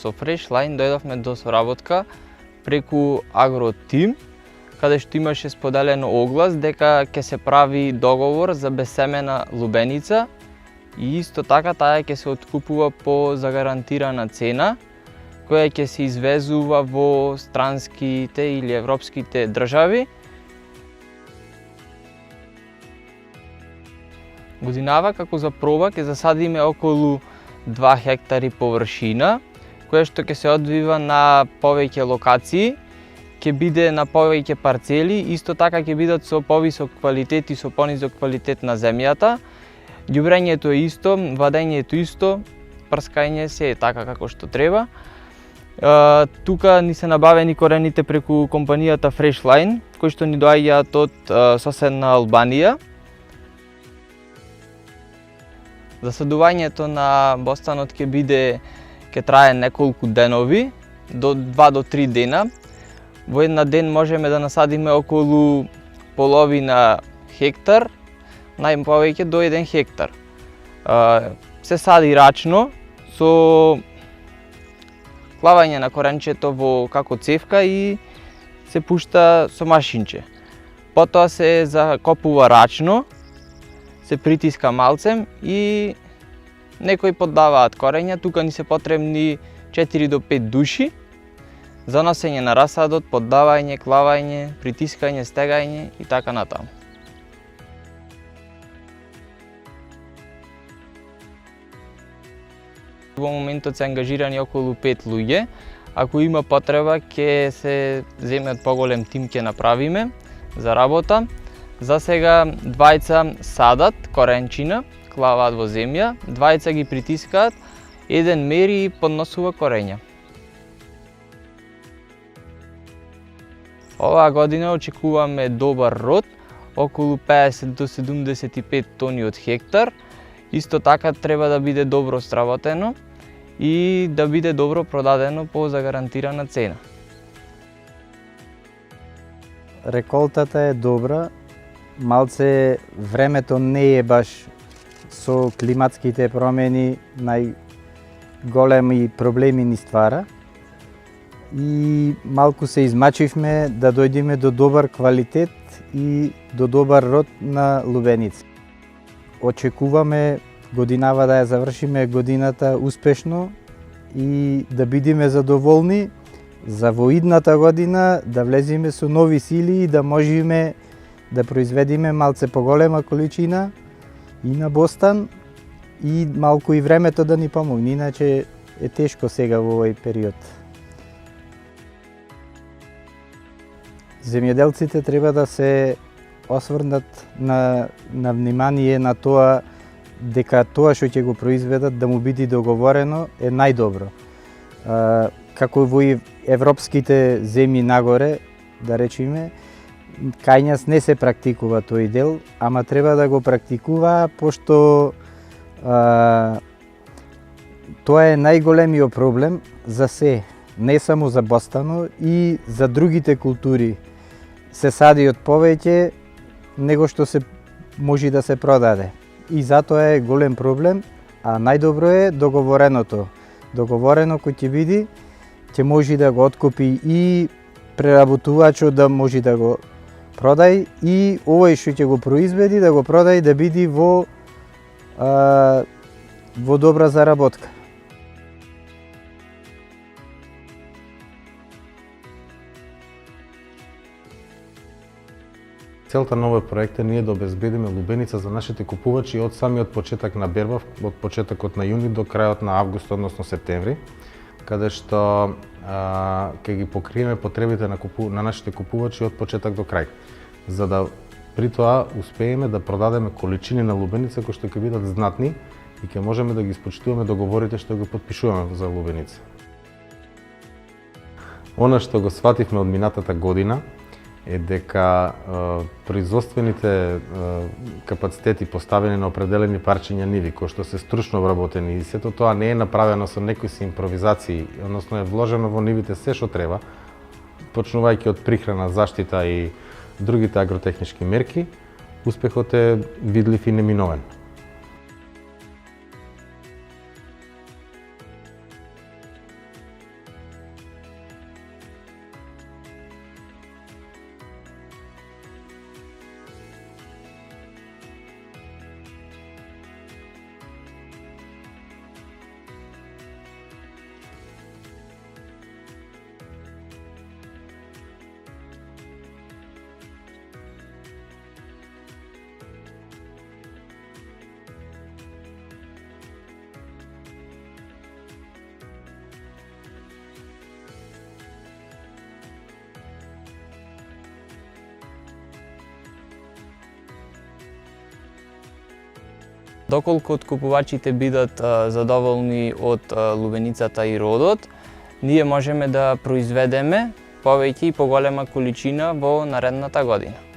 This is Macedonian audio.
Со Freshline дојдовме до соработка преку Агротим, каде што имаше споделено оглас дека ќе се прави договор за безсемена лубеница и исто така таа ќе се откупува по загарантирана цена, која ќе се извезува во странските или европските држави. Годинава како за проба ќе засадиме околу 2 хектари површина, која што ќе се одвива на повеќе локации, ќе биде на повеќе парцели, исто така ќе бидат со повисок квалитет и со понизок квалитет на земјата. Ѓубрењето е исто, вадењето исто, прскање се е така како што треба. Тука ни се набавени корените преку компанијата Freshline, кои што ни доаѓаат од соседна Албанија. Засадувањето на бостанот ќе трае неколку денови, до 2 до 3 дена. Во една ден можеме да насадиме околу половина хектар, најповеќе до 1 хектар. Се сади рачно со клавање на коренчето во како цевка и се пушта со машинче. Потоа се закопува рачно, се притиска малцем и некои поддаваат корења. Тука ни се потребни 4 до 5 души за носење на расадот, поддавање, клавање, притискање, стегање и така натаму. Во моментот се ангажирани околу 5 луѓе. Ако има потреба, ќе се земе од поголем тим ќе направиме за работа. За сега двајца садат коренчина, клаваат во земја, двајца ги притискаат, еден мери и подносува корења. Оваа година очекуваме добар род, околу 50 до 75 тони од хектар. Исто така треба да биде добро сработено и да биде добро продадено по загарантирана цена. Реколтата е добра, малце времето не е баш со климатските промени најголеми проблеми ни ствара и малку се измачивме да дојдеме до добар квалитет и до добар род на лубеница. Очекуваме годинава да ја завршиме годината успешно и да бидеме задоволни за во идната година да влеземе со нови сили и да можеме да произведиме малце поголема количина и на бостан и малку и времето да ни помогне, иначе е тешко сега во овој период. Земјоделците треба да се осврнат на внимание на тоа дека тоа што ќе го произведат да му биде договорено е најдобро. Како во европските земји нагоре, да речеме, кај нас не се практикува тој дел, ама треба да го практикува, пошто тоа е најголемиот проблем за се, не само за бостано и за другите култури. Се сади од повеќе него што се може да се продаде. И затоа е голем проблем, а најдобро е договореното. Договорено кој ќе биде, ќе може да го откупи и преработувачот да може да го продај и овој што ќе го произведи да го продај да биде во добра заработка. Целта на овој проект е ние да обезбедиме лубеница за нашите купувачи од самиот почеток на берба, од почетокот на јуни до крајот на август, односно септември, каде што ќе ги покриеме потребите на нашите купувачи од почеток до крај, за да при тоа успееме да продадеме количини на лубеница кои што ќе бидат знатни и ќе можеме да ги испочитуваме договорите што ги потпишуваме за лубеница. Она што го свативме од минатата година е дека производствените капацитети поставени на определени парчиња ниви, кои што се стручно обработени и сето тоа не е направено со некои си импровизации, односно е вложено во нивите се што треба, почнувајќи од прихрана, заштита и другите агротехнички мерки, успехот е видлив и неминовен. Доколку откупувачите бидат задоволни од лубеницата и родот, ние можеме да произведеме повеќе и поголема количина во наредната година.